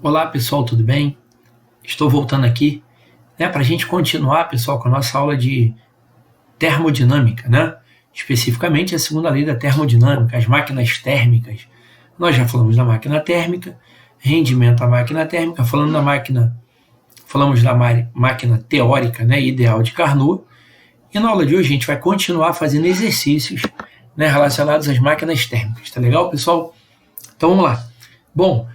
Olá pessoal, tudo bem? Estou voltando aqui para a gente continuar, pessoal, com a nossa aula de termodinâmica, especificamente a segunda lei da termodinâmica, as máquinas térmicas. Nós já falamos da máquina térmica, rendimento da máquina térmica, falamos da máquina teórica, ideal de Carnot, e na aula de hoje a gente vai continuar fazendo exercícios relacionados às máquinas térmicas. Tá legal, pessoal? Então vamos lá. Bom,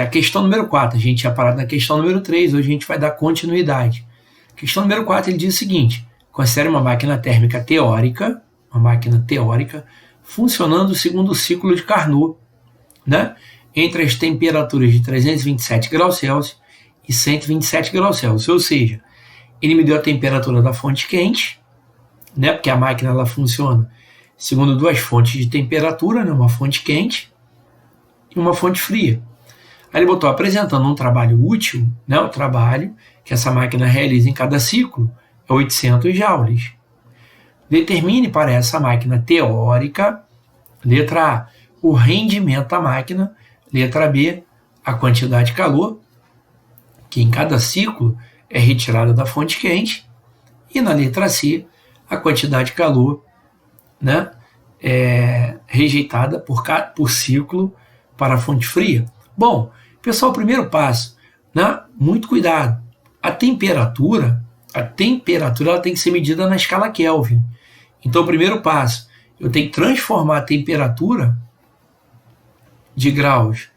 a questão número 4, a gente tinha parado na questão número 3, hoje a gente vai dar continuidade. Questão número 4, ele diz o seguinte: considere uma máquina térmica teórica, funcionando segundo o ciclo de Carnot, entre as temperaturas de 327 graus Celsius e 127 graus Celsius, ou seja, ele me deu a temperatura da fonte quente, porque a máquina ela funciona segundo duas fontes de temperatura, uma fonte quente e uma fonte fria. Aí ele botou apresentando um trabalho útil, o trabalho que essa máquina realiza em cada ciclo é 800 joules. Determine para essa máquina teórica, letra A, o rendimento da máquina, letra B, a quantidade de calor, que em cada ciclo é retirada da fonte quente, e na letra C, a quantidade de calor rejeitada por ciclo para a fonte fria. Bom, pessoal, primeiro passo, muito cuidado. A temperatura ela tem que ser medida na escala Kelvin. Então, o primeiro passo, eu tenho que transformar a temperatura de graus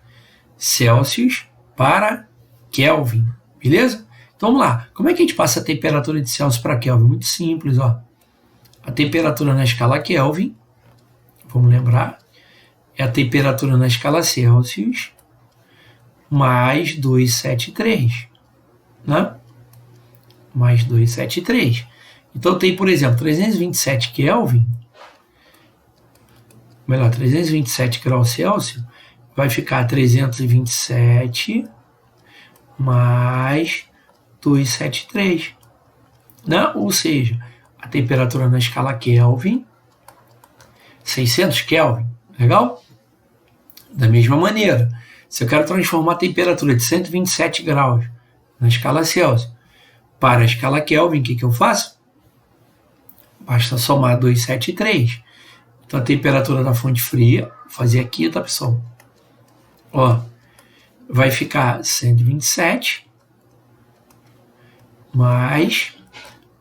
Celsius para Kelvin, beleza? Então, vamos lá. Como é que a gente passa a temperatura de Celsius para Kelvin? Muito simples, ó. A temperatura na escala Kelvin, vamos lembrar, é a temperatura na escala Celsius mais 273, mais 273. Então tem, por exemplo, 327 Kelvin, 327 graus Celsius, vai ficar 327 mais 273, ou seja, a temperatura na escala Kelvin, 600 Kelvin, legal? Da mesma maneira, se eu quero transformar a temperatura de 127 graus na escala Celsius para a escala Kelvin, o que eu faço? Basta somar 273. Então a temperatura da fonte fria, vou fazer aqui, tá, pessoal? Vai ficar 127 mais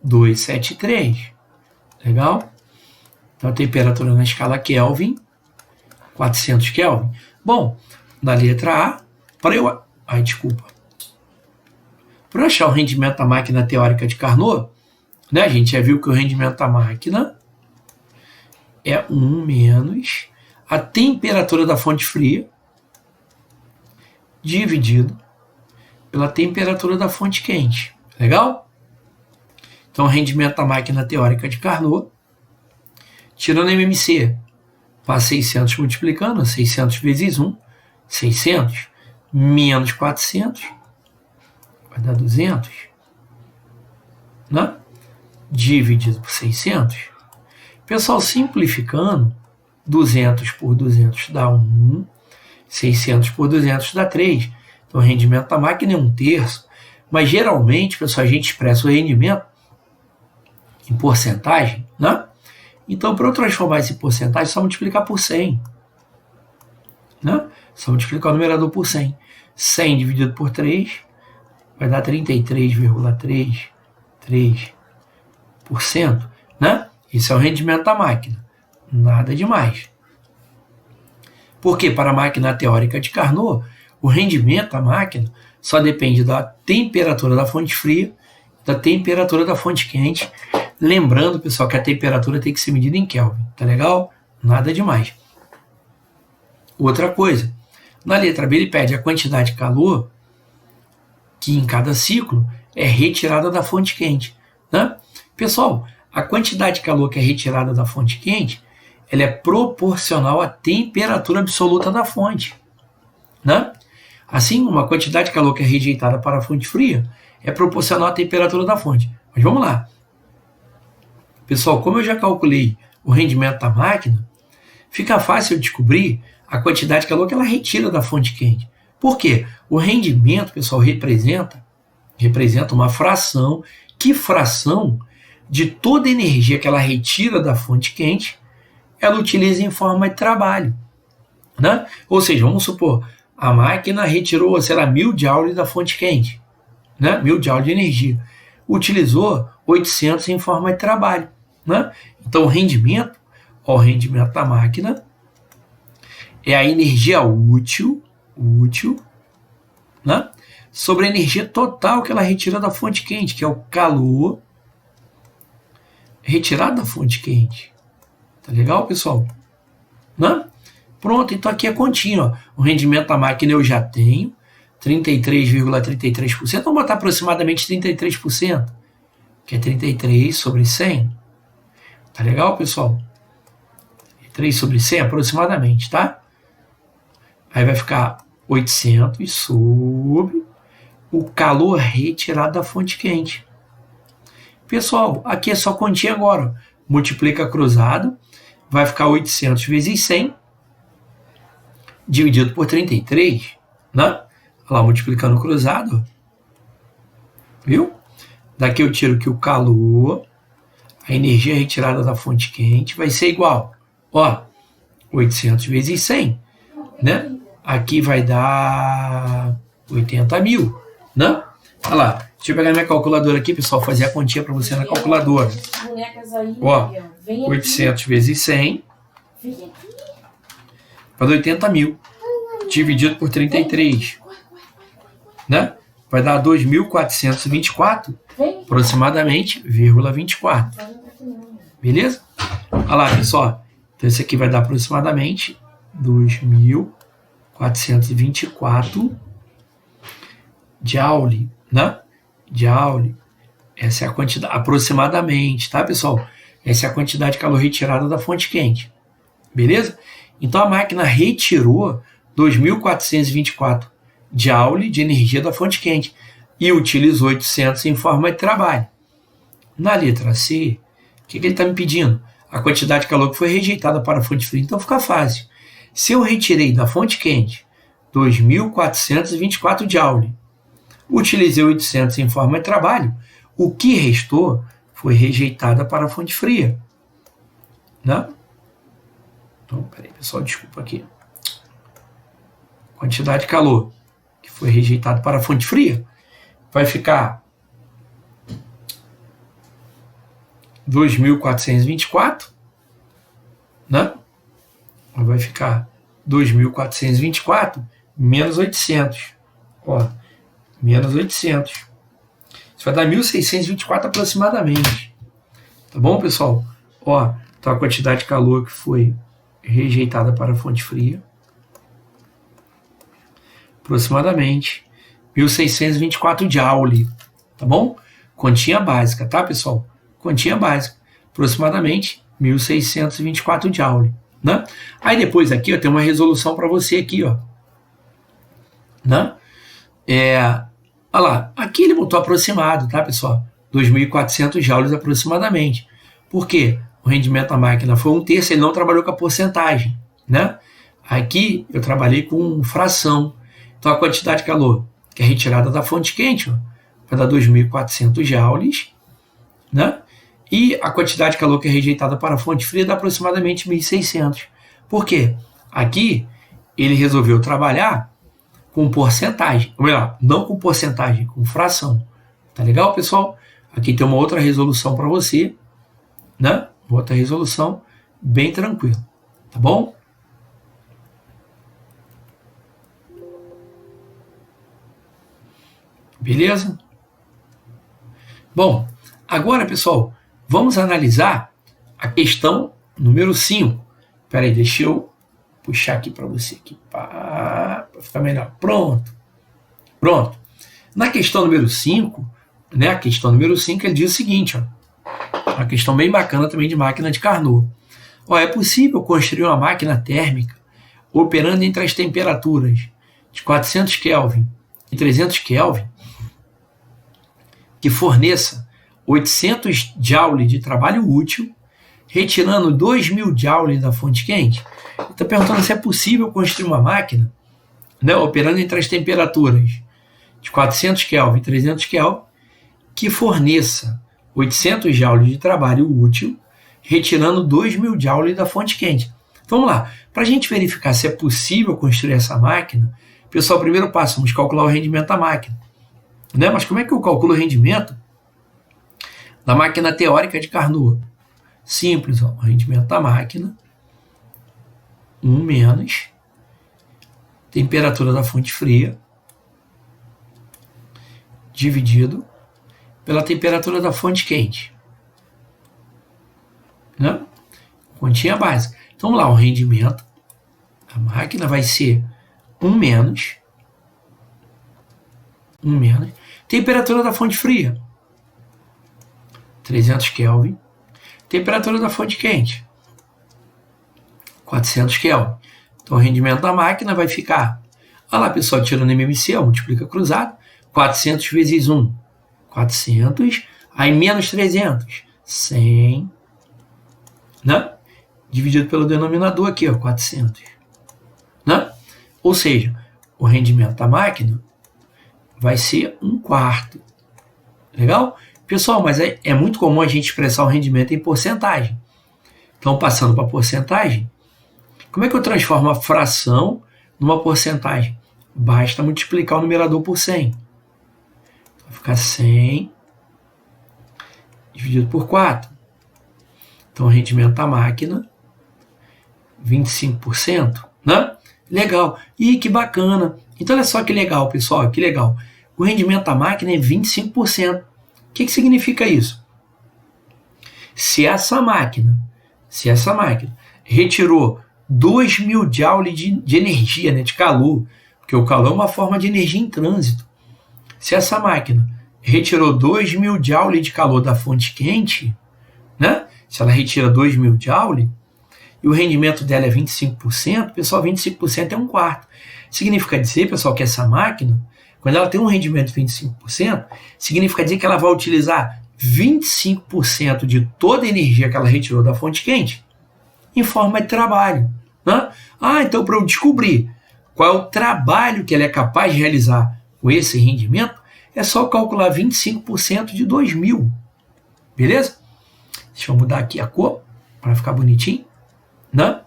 273. Legal? Então a temperatura na escala Kelvin, 400 Kelvin. Bom, na letra A, para eu achar o rendimento da máquina teórica de Carnot, a gente já viu que o rendimento da máquina é 1 menos a temperatura da fonte fria dividido pela temperatura da fonte quente. Legal? Então, o rendimento da máquina teórica de Carnot, tirando MMC, faz 600 multiplicando, 600 vezes 1, 600, menos 400, vai dar 200, dividido por 600. Pessoal, simplificando, 200 por 200 dá 1, 600 por 200 dá 3. Então, o rendimento da máquina é 1/3. Mas, geralmente, pessoal, a gente expressa o rendimento em porcentagem, Então, para eu transformar esse porcentagem, é só multiplicar por 100. Só multiplicar o numerador por 100. 100 dividido por 3 vai dar 33,33%. Esse é o rendimento da máquina. Nada demais. Porque para a máquina teórica de Carnot, o rendimento da máquina só depende da temperatura da fonte fria, da temperatura da fonte quente. Lembrando, pessoal, que a temperatura tem que ser medida em Kelvin. Tá legal? Nada demais. Outra coisa, na letra B ele pede a quantidade de calor que em cada ciclo é retirada da fonte quente. Pessoal, a quantidade de calor que é retirada da fonte quente, ela é proporcional à temperatura absoluta da fonte. Assim, uma quantidade de calor que é rejeitada para a fonte fria é proporcional à temperatura da fonte. Mas vamos lá. Pessoal, como eu já calculei o rendimento da máquina, fica fácil descobrir a quantidade de calor que ela retira da fonte quente. Por quê? O rendimento, pessoal, representa uma fração. Que fração de toda a energia que ela retira da fonte quente, ela utiliza em forma de trabalho, né? Ou seja, vamos supor, a máquina retirou, sei lá, 1000 joules da fonte quente, né? 1000 joules de energia. Utilizou 800 em forma de trabalho, né? Então, o rendimento da máquina é a energia útil, né? Sobre a energia total que ela retira da fonte quente, que é o calor retirado da fonte quente. Tá legal, pessoal? Né? Pronto, então aqui é contínuo. O rendimento da máquina eu já tenho, 33,33%. Vamos botar aproximadamente 33%, que é 33 sobre 100. Tá legal, pessoal? 3 sobre 100 aproximadamente, tá? Aí vai ficar 800 sobre o calor retirado da fonte quente. Pessoal, aqui é só continha agora. Multiplica cruzado, vai ficar 800 vezes 100, dividido por 33, né? Olha lá, multiplicando cruzado. Viu? Daqui eu tiro que o calor, a energia retirada da fonte quente, vai ser igual. Ó, 800 vezes 100, né? Aqui vai dar 80 mil, né? Olha lá, deixa eu pegar minha calculadora aqui, pessoal, fazer a continha para você na calculadora. Ó, 800 vezes 100 vai dar 80 mil, dividido por 33, né? Vai dar 2.424, aproximadamente, 24. Beleza? Olha lá, pessoal. Então, esse aqui vai dar aproximadamente 2.424 joule, né? Joule. Essa é a quantidade, aproximadamente, tá, pessoal? Essa é a quantidade de calor retirada da fonte quente. Beleza? Então, a máquina retirou 2.424 joule de energia da fonte quente e utilizou 800 em forma de trabalho. Na letra C, o que ele está me pedindo? A quantidade de calor que foi rejeitada para a fonte fria. Então, fica fácil. Se eu retirei da fonte quente 2.424 joule, utilizei 800 em forma de trabalho, o que restou foi rejeitada para a fonte fria. Né? Então, peraí, pessoal, desculpa aqui. Quantidade de calor que foi rejeitado para a fonte fria vai ficar 2.424, né? Vai ficar 2.424 menos 800. Ó, menos 800. Isso vai dar 1.624 aproximadamente. Tá bom, pessoal? Ó, então a quantidade de calor que foi rejeitada para a fonte fria, aproximadamente 1.624 joule, tá bom? Continha básica, tá, pessoal? Continha básica, aproximadamente 1.624 joule, né? Aí depois aqui, ó, tem uma resolução para você aqui, ó, né? Olha lá, aqui ele botou aproximado, tá, pessoal? 2.400 joules aproximadamente. Por quê? O rendimento da máquina foi 1/3, ele não trabalhou com a porcentagem, né? Aqui eu trabalhei com fração. Então a quantidade de calor que é retirada da fonte quente, ó, vai dar 2.400 joules, né? E a quantidade de calor que é rejeitada para a fonte fria dá aproximadamente 1.600. Por quê? Aqui ele resolveu trabalhar com porcentagem, ou melhor, não com porcentagem, com fração. Tá legal, pessoal? Aqui tem uma outra resolução para você, né? Outra resolução bem tranquila, tá bom? Beleza? Bom, agora, pessoal, vamos analisar a questão número 5. Espera aí, deixa eu puxar aqui para você aqui, para ficar melhor. Pronto. Pronto. Na questão número 5, né, a questão número 5, ele diz o seguinte, ó, uma questão bem bacana também de máquina de Carnot. Ó, é possível construir uma máquina térmica operando entre as temperaturas de 400 Kelvin e 300 Kelvin que forneça 800 joule de trabalho útil, retirando 2.000 joule da fonte quente. Está perguntando se é possível construir uma máquina né, operando entre as temperaturas de 400 Kelvin e 300 Kelvin, que forneça 800 joules de trabalho útil, retirando 2.000 joules da fonte quente. Vamos lá, para a gente verificar se é possível construir essa máquina, pessoal, primeiro passo, vamos calcular o rendimento da máquina. Né? Mas como é que eu calculo o rendimento da máquina teórica de Carnot? Simples, ó, o rendimento da máquina, 1 menos temperatura da fonte fria, dividido pela temperatura da fonte quente. Né? Continha básica. Então, vamos lá, o rendimento da máquina vai ser 1 menos temperatura da fonte fria, 300 Kelvin, temperatura da fonte quente, 400 Kelvin. Então, o rendimento da máquina vai ficar, olha lá, pessoal, tirando MMC, multiplica cruzado, 400 vezes 1, 400, aí menos 300, 100, né? Dividido pelo denominador aqui, ó, 400. Né? Ou seja, o rendimento da máquina vai ser 1/4. Legal? Pessoal, mas é muito comum a gente expressar o rendimento em porcentagem. Então, passando para porcentagem, como é que eu transformo a fração numa porcentagem? Basta multiplicar o numerador por 100. Vai ficar 100 dividido por 4. Então, o rendimento da máquina, 25%, né? Legal. Ih, que bacana. Então, olha só que legal, pessoal, que legal. O rendimento da máquina é 25%. O que significa isso? Se essa máquina retirou 2.000 joules de energia, né, de calor, porque o calor é uma forma de energia em trânsito. Se essa máquina retirou 2.000 joules de calor da fonte quente, né? Se ela retira 2.000 joules, e o rendimento dela é 25%, pessoal, 25% é 1/4. Significa dizer, pessoal, que essa máquina, quando ela tem um rendimento de 25%, significa dizer que ela vai utilizar 25% de toda a energia que ela retirou da fonte quente em forma de trabalho. Né? Então para eu descobrir qual é o trabalho que ela é capaz de realizar com esse rendimento, é só calcular 25% de 2.000. Beleza? Deixa eu mudar aqui a cor para ficar bonitinho. Né?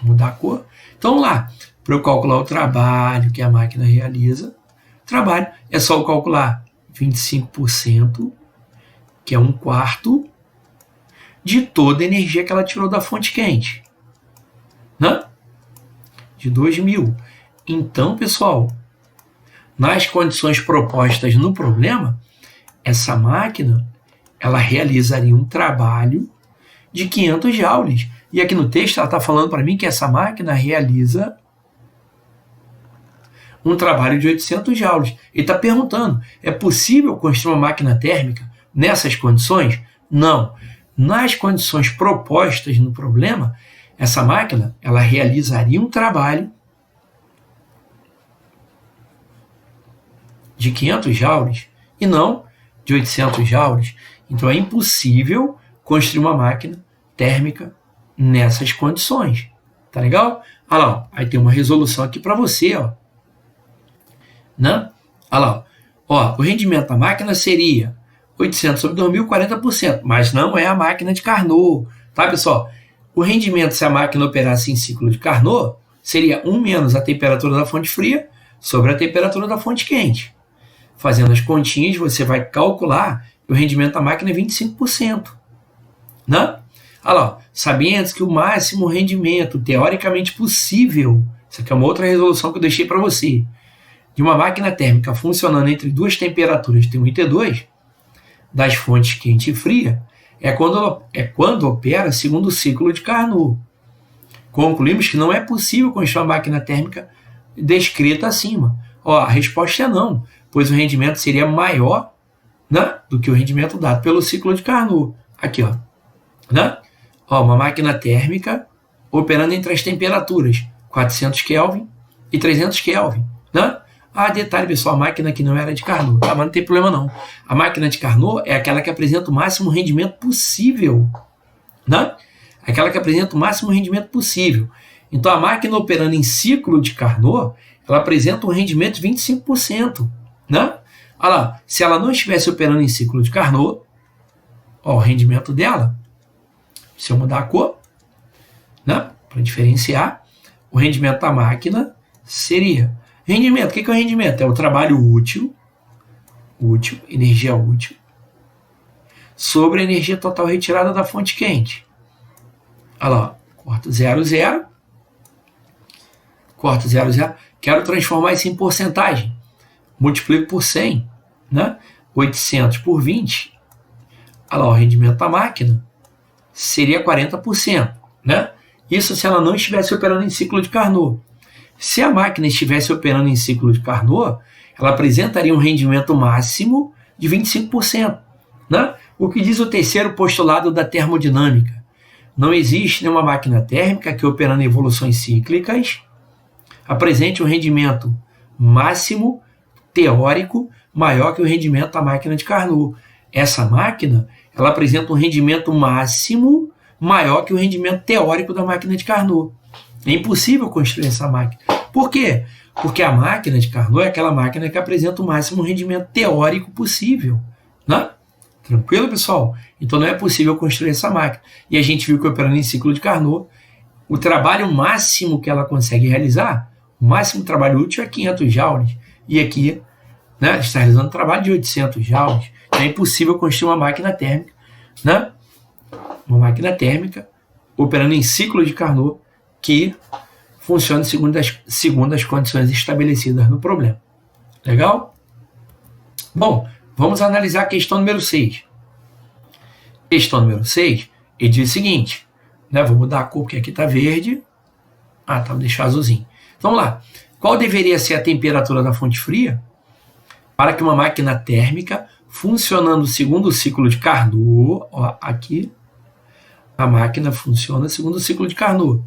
Mudar a cor. Então, vamos lá. Para eu calcular o trabalho que a máquina realiza, trabalho é só eu calcular 25%, que é 1/4, de toda a energia que ela tirou da fonte quente. Né? De 2.000. Então, pessoal, nas condições propostas no problema, essa máquina ela realizaria um trabalho de 500 joules. E aqui no texto ela está falando para mim que essa máquina realiza um trabalho de 800 joules. Ele está perguntando, é possível construir uma máquina térmica nessas condições? Não. Nas condições propostas no problema, essa máquina ela realizaria um trabalho de 500 joules e não de 800 joules. Então é impossível construir uma máquina térmica nessas condições. Tá legal? Olha lá, ó. Aí tem uma resolução aqui para você, ó. Né? Olha lá, ó. O rendimento da máquina seria 800 sobre 2.000, 40%, mas não é a máquina de Carnot, tá, pessoal? O rendimento, se a máquina operasse em ciclo de Carnot, seria 1 menos a temperatura da fonte fria sobre a temperatura da fonte quente. Fazendo as continhas, você vai calcular que o rendimento da máquina é 25%. Né? Olha lá, sabendo que o máximo rendimento teoricamente possível, isso aqui é uma outra resolução que eu deixei para você, de uma máquina térmica funcionando entre duas temperaturas T1 e T2, das fontes quente e fria, é quando opera segundo o ciclo de Carnot. Concluímos que não é possível construir uma máquina térmica descrita acima. Ó, a resposta é não, pois o rendimento seria maior, né, do que o rendimento dado pelo ciclo de Carnot. Aqui, ó. Né? Ó, uma máquina térmica operando entre as temperaturas 400 Kelvin e 300 Kelvin. Né? Detalhe, pessoal, a máquina que não era de Carnot, tá? Mas não tem problema não. A máquina de Carnot é aquela que apresenta o máximo rendimento possível. Né? Aquela que apresenta o máximo rendimento possível. Então, a máquina operando em ciclo de Carnot ela apresenta um rendimento de 25%, né? Olha lá, se ela não estivesse operando em ciclo de Carnot, ó, o rendimento dela, se eu mudar a cor, né, para diferenciar, o rendimento da máquina seria rendimento. O que é o rendimento? É o trabalho útil, energia útil, sobre a energia total retirada da fonte quente. Olha lá, corto 0, 0, corto 0, 0, quero transformar isso em porcentagem, multiplico por 100, né? 800 por 20, olha lá, o rendimento da máquina seria 40%, né? Isso se ela não estivesse operando em ciclo de Carnot. Se a máquina estivesse operando em ciclo de Carnot, ela apresentaria um rendimento máximo de 25%, né? O que diz o terceiro postulado da termodinâmica? Não existe nenhuma máquina térmica que, operando em evoluções cíclicas, apresente um rendimento máximo teórico maior que o rendimento da máquina de Carnot. Essa máquina, ela apresenta um rendimento máximo maior que o rendimento teórico da máquina de Carnot. É impossível construir essa máquina. Por quê? Porque a máquina de Carnot é aquela máquina que apresenta o máximo rendimento teórico possível, né? Tranquilo, pessoal? Então não é possível construir essa máquina. E a gente viu que operando em ciclo de Carnot, o trabalho máximo que ela consegue realizar, o máximo trabalho útil é 500 joules. E aqui, né, está realizando um trabalho de 800 joules. Então é impossível construir uma máquina térmica, né? Uma máquina térmica operando em ciclo de Carnot que funcione segundo as condições estabelecidas no problema. Legal? Bom, vamos analisar a questão número 6. Questão número 6, ele diz o seguinte, né? Vou mudar a cor porque aqui está verde. Tá, vou deixar azulzinho. Vamos lá. Qual deveria ser a temperatura da fonte fria para que uma máquina térmica funcionando segundo o ciclo de Carnot, ó, aqui, a máquina funciona segundo o ciclo de Carnot,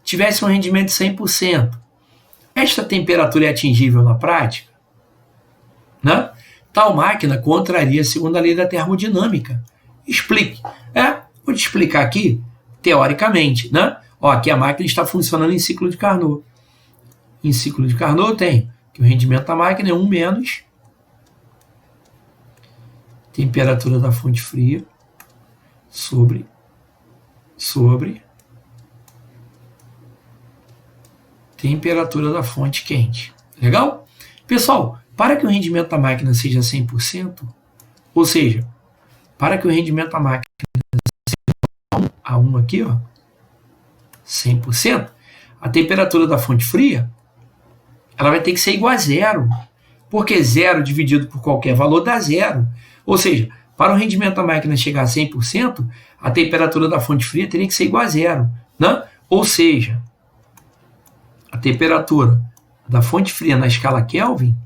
tivesse um rendimento de 100%. Esta temperatura é atingível na prática? Né? Tal máquina contraria segundo a lei da termodinâmica. Explique. Vou te explicar aqui, teoricamente. Né? Ó, aqui a máquina está funcionando em ciclo de Carnot. Em ciclo de Carnot tem que o rendimento da máquina é 1 menos temperatura da fonte fria sobre temperatura da fonte quente. Legal? Pessoal, para que o rendimento da máquina seja 100%, ou seja, para que o rendimento da máquina seja a 1 aqui, ó, 100%, a temperatura da fonte fria ela vai ter que ser igual a 0, porque 0 dividido por qualquer valor dá 0. Ou seja, para o rendimento da máquina chegar a 100%, a temperatura da fonte fria teria que ser igual a 0. Né? Ou seja, a temperatura da fonte fria na escala Kelvin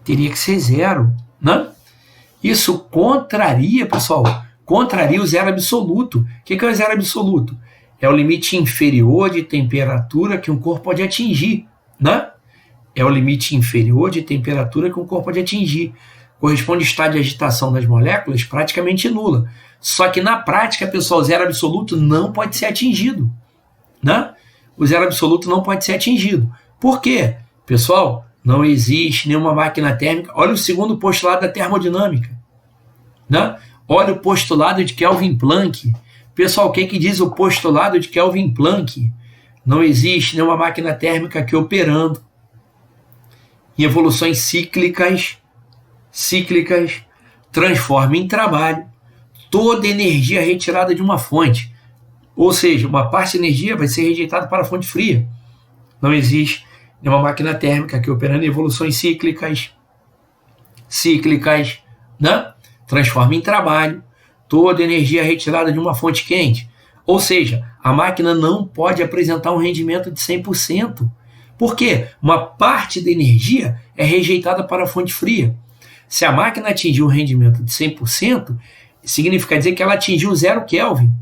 teria que ser 0. Né? Isso contraria, pessoal, contraria o zero absoluto. O que é o zero absoluto? É o limite inferior de temperatura que um corpo pode atingir. Né? É o limite inferior de temperatura que um corpo pode atingir. Corresponde ao estado de agitação das moléculas praticamente nula. Só que na prática, pessoal, o zero absoluto não pode ser atingido. Né? O zero absoluto não pode ser atingido. Por quê? Pessoal, não existe nenhuma máquina térmica. Olha o segundo postulado da termodinâmica. Né? Olha o postulado de Kelvin Planck. Pessoal, o que diz o postulado de Kelvin Planck? Não existe nenhuma máquina térmica que operando em evoluções cíclicas transforme em trabalho toda energia retirada de uma fonte. Ou seja, uma parte da energia vai ser rejeitada para a fonte fria. Não existe nenhuma máquina térmica que operando em evoluções cíclicas, né? Transforma em trabalho toda energia retirada de uma fonte quente. Ou seja, a máquina não pode apresentar um rendimento de 100%. Por quê? Uma parte da energia é rejeitada para a fonte fria. Se a máquina atingir um rendimento de 100%, significa dizer que ela atingiu 0 Kelvin.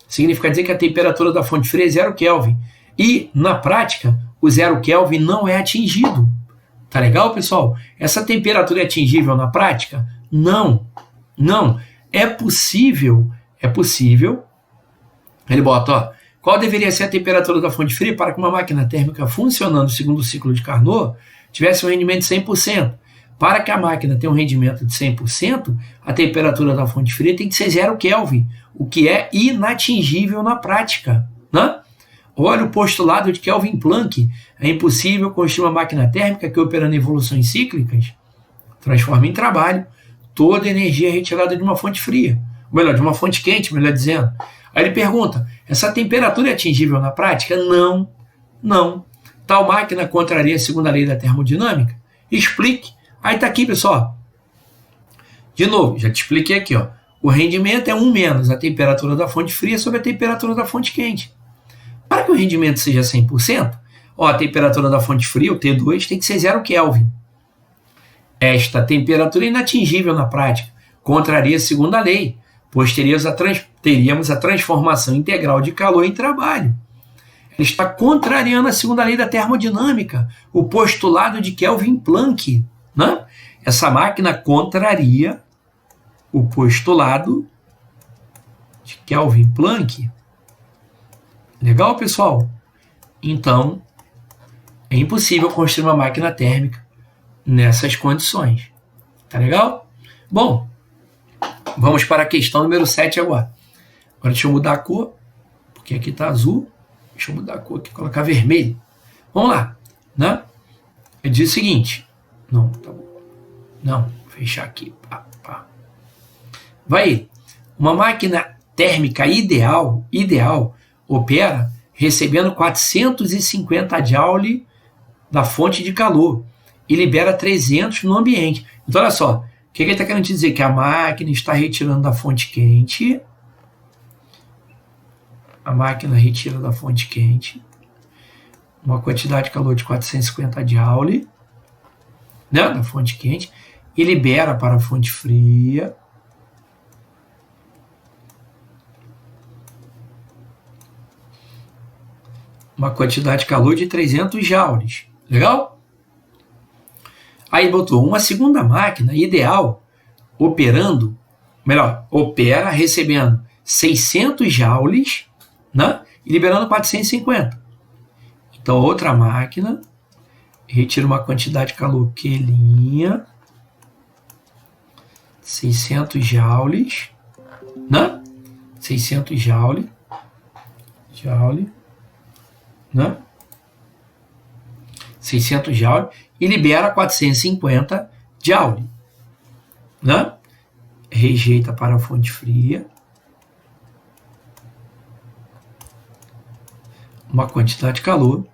Significa dizer que a temperatura da fonte fria é 0 Kelvin. E, na prática, o 0 Kelvin não é atingido. Tá legal, pessoal? Essa temperatura é atingível na prática? Não. Não. É possível. Ele bota, ó, Qual deveria ser a temperatura da fonte fria para que uma máquina térmica funcionando segundo o ciclo de Carnot tivesse um rendimento de 100%? Para que a máquina tenha um rendimento de 100%, a temperatura da fonte fria tem que ser 0 Kelvin, o que é inatingível na prática, né? Olha o postulado de Kelvin Planck. É impossível construir uma máquina térmica que, operando em evoluções cíclicas, transforma em trabalho toda a energia retirada de uma fonte fria. Ou melhor, de uma fonte quente, melhor dizendo. Aí ele pergunta, essa temperatura é atingível na prática? Não, não. Tal máquina contraria a segunda lei da termodinâmica? Explique. Aí está aqui, pessoal. De novo, já te expliquei aqui. Ó. O rendimento é 1 menos a temperatura da fonte fria sobre a temperatura da fonte quente. Para que o rendimento seja 100%, ó, a temperatura da fonte fria, o T2, tem que ser 0 Kelvin. Esta temperatura é inatingível na prática, contraria a segunda lei, pois teríamos a transformação integral de calor em trabalho. Ela está contrariando a segunda lei da termodinâmica, o postulado de Kelvin Planck. Né? Essa máquina contraria o postulado de Kelvin Planck. Legal, pessoal? Então, é impossível construir uma máquina térmica nessas condições. Tá legal? Bom, vamos para a questão número 7 agora. Agora deixa eu mudar a cor, porque aqui está azul. Deixa eu mudar a cor aqui, colocar vermelho. Vamos lá. Né? Ele diz o seguinte. Não, tá bom. Não, vou fechar aqui. Pá, pá. Vai. Uma máquina térmica ideal opera recebendo 450 Joule da fonte de calor e libera 300 no ambiente. Então, olha só, o que ele está querendo dizer? Que a máquina está retirando da fonte quente, uma quantidade de calor de 450 Joule, né, da fonte quente, e libera para a fonte fria uma quantidade de calor de 300 joules. Legal? Aí botou uma segunda máquina ideal opera recebendo 600 joules, né, e liberando 450. Então, outra máquina retira uma quantidade de calor quelinha, 600 joules, né? 600 joule, né? 600 joule e libera 450 joule, né? Rejeita para a fonte fria uma quantidade de calor,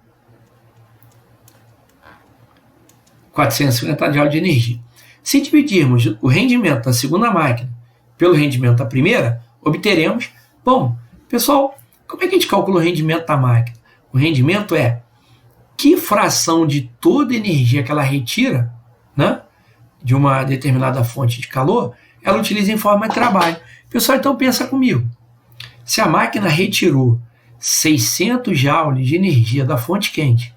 450 joule de energia. Se dividirmos o rendimento da segunda máquina pelo rendimento da primeira, obteremos... Bom, pessoal, como é que a gente calcula o rendimento da máquina? O rendimento é que fração de toda a energia que ela retira, né, de uma determinada fonte de calor, ela utiliza em forma de trabalho. Pessoal, então pensa comigo. Se a máquina retirou 600 joules de energia da fonte quente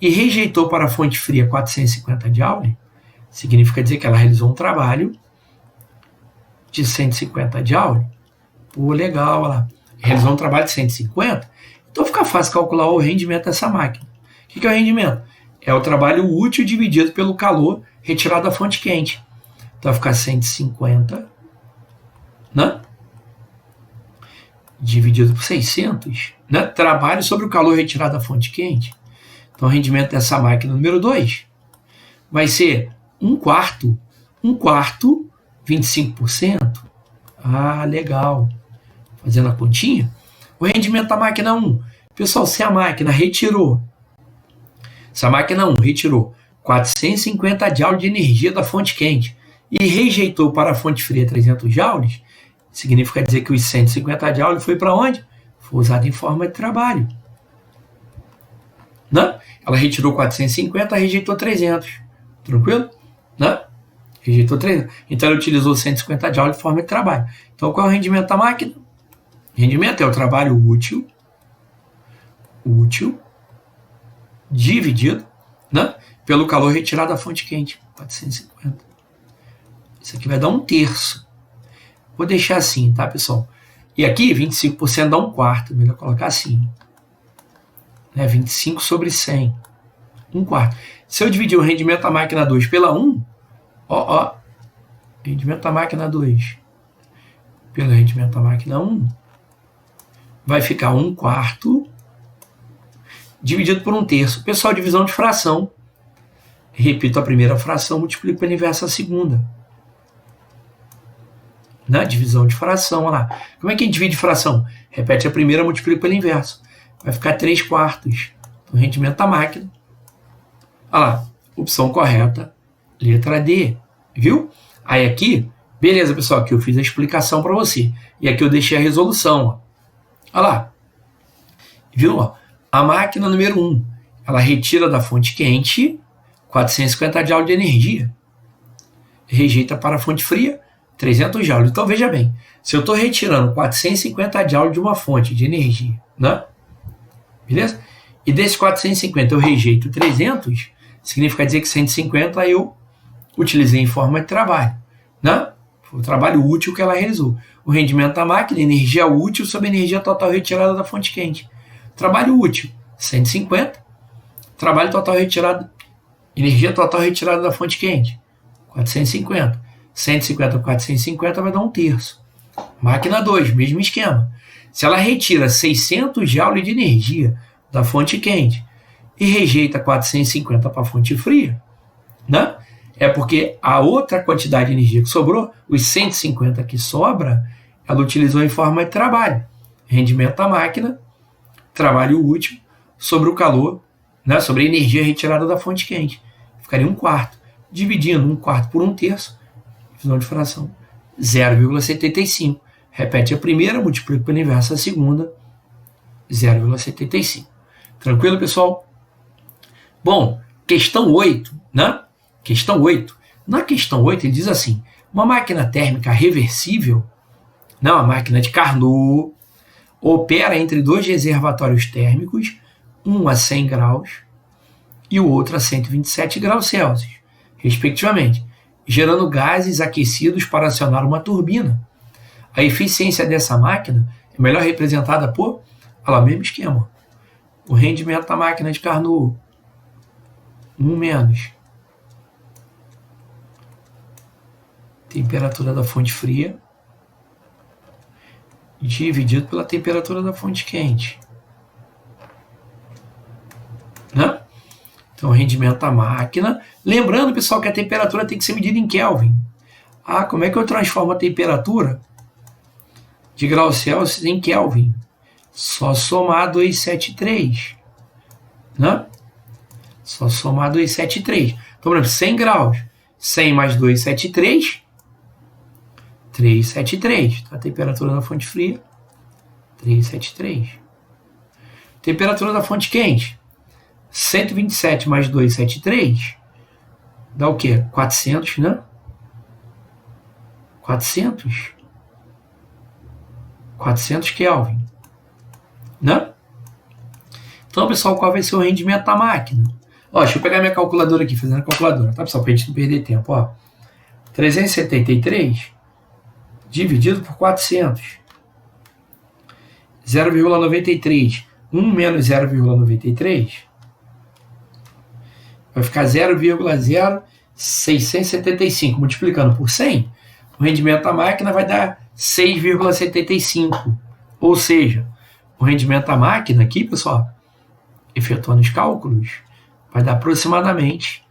e rejeitou para a fonte fria 450 joules, significa dizer que ela realizou um trabalho de 150 joules. Pô, legal, olha lá. Realizou um trabalho de 150. Então fica fácil calcular o rendimento dessa máquina. O que é o rendimento? É o trabalho útil dividido pelo calor retirado da fonte quente. Então vai ficar 150, né? Dividido por 600, né? Trabalho sobre o calor retirado da fonte quente. Então o rendimento dessa máquina número 2 vai ser 1/4, 25%. Ah, legal. Fazendo a continha. O rendimento da máquina 1. Pessoal, se a máquina retirou 450 joules de energia da fonte quente e rejeitou para a fonte fria 300 joules, significa dizer que os 150 joules foi para onde? Foi usado em forma de trabalho. Né? Ela retirou 450, rejeitou 300. Tranquilo? Né? Rejeitou 300. Então, ela utilizou 150 joules de forma de trabalho. Então, qual é o rendimento da máquina? Rendimento é o trabalho útil dividido, né, pelo calor retirado da fonte quente, 450. Isso aqui vai dar 1/3. Vou deixar assim, tá, pessoal? E aqui, 25% dá 1/4. Melhor colocar assim. 25 sobre 100. 1/4. Se eu dividir o rendimento da máquina 2 pela 1, rendimento da máquina 2 pelo rendimento da máquina 1, vai ficar 1/4 dividido por 1/3. Pessoal, divisão de fração. Repito a primeira fração, multiplico pela inversa a segunda. Na divisão de fração, olha lá. Como é que a gente divide fração? Repete a primeira, multiplica pelo inverso. Vai ficar 3/4 do rendimento da máquina. Olha lá, opção correta, letra D, viu? Aí aqui, beleza, pessoal, aqui eu fiz a explicação para você. E aqui eu deixei a resolução, ó. Olha lá, viu? Ó, a máquina número 1, ela retira da fonte quente 450 joules de energia. Rejeita para a fonte fria 300 joules. Então, veja bem, se eu estou retirando 450 joules de uma fonte de energia, né? Beleza? E desses 450 eu rejeito 300, significa dizer que 150 eu utilizei em forma de trabalho, né? Foi o trabalho útil que ela realizou. O rendimento da máquina, energia útil sobre energia total retirada da fonte quente. Trabalho útil, 150. Trabalho total retirado, energia total retirada da fonte quente, 450. 150 por 450 vai dar 1/3. Máquina 2, mesmo esquema. Se ela retira 600 joules de energia da fonte quente e rejeita 450 para a fonte fria, né? É porque a outra quantidade de energia que sobrou, os 150 que sobra, ela utilizou em forma de trabalho. Rendimento da máquina, trabalho útil, sobre o calor, né? Sobre a energia retirada da fonte quente. Ficaria 1/4. Dividindo 1/4 por 1/3, divisão de fração, 0,75. Repete a primeira, multiplica pela inversa a segunda, 0,75. Tranquilo, pessoal? Bom, questão 8, né? Questão 8. Na questão 8, ele diz assim: uma máquina térmica reversível, não, uma máquina de Carnot, opera entre dois reservatórios térmicos, um a 100 graus e o outro a 127 graus Celsius, respectivamente, gerando gases aquecidos para acionar uma turbina. A eficiência dessa máquina é melhor representada por, olha lá, mesmo esquema, o rendimento da máquina de Carnot, 1 menos temperatura da fonte fria dividido pela temperatura da fonte quente, né? Então, o rendimento da máquina. Lembrando, pessoal, que a temperatura tem que ser medida em Kelvin. Ah, como é que eu transformo a temperatura de graus Celsius em Kelvin? Só somar 273, né? Só somar 273. Então, por exemplo, 100 graus. 100 mais 273, 373. Então, a temperatura da fonte fria, 373. Temperatura da fonte quente, 127 mais 273, dá o quê? 400, né? 400 Kelvin, né? Então, pessoal, qual vai ser o rendimento da máquina? Ó, deixa eu pegar minha calculadora aqui, fazendo a calculadora, tá, pessoal? Pra gente não perder tempo, ó. 373 dividido por 400. 0,93. 1 menos 0,93 vai ficar 0,0675. Multiplicando por 100, o rendimento da máquina vai dar 6,75. Ou seja, o rendimento da máquina aqui, pessoal, efetuando os cálculos, vai dar aproximadamente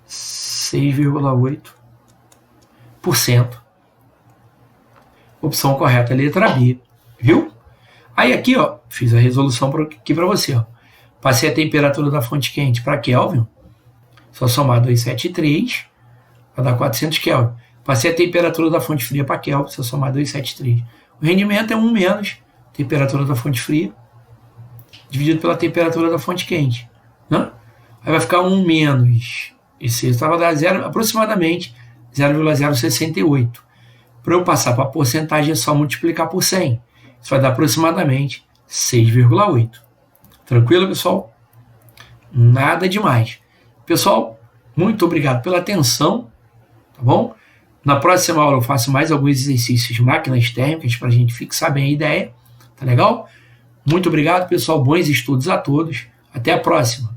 6,8%. Opção correta é a letra B, viu? Aí aqui, ó, fiz a resolução aqui para você, ó. Passei a temperatura da fonte quente para Kelvin, só somar 273, vai dar 400 Kelvin. Passei a temperatura da fonte fria para Kelvin, só somar 273. O rendimento é 1 menos temperatura da fonte fria, dividido pela temperatura da fonte quente, né? Aí vai ficar 1 menos, esse vai dar aproximadamente 0,068. Para eu passar para a porcentagem é só multiplicar por 100. Isso vai dar aproximadamente 6,8. Tranquilo, pessoal? Nada demais. Pessoal, muito obrigado pela atenção, tá bom? Na próxima aula eu faço mais alguns exercícios de máquinas térmicas para a gente fixar bem a ideia. Tá legal? Muito obrigado, pessoal. Bons estudos a todos. Até a próxima.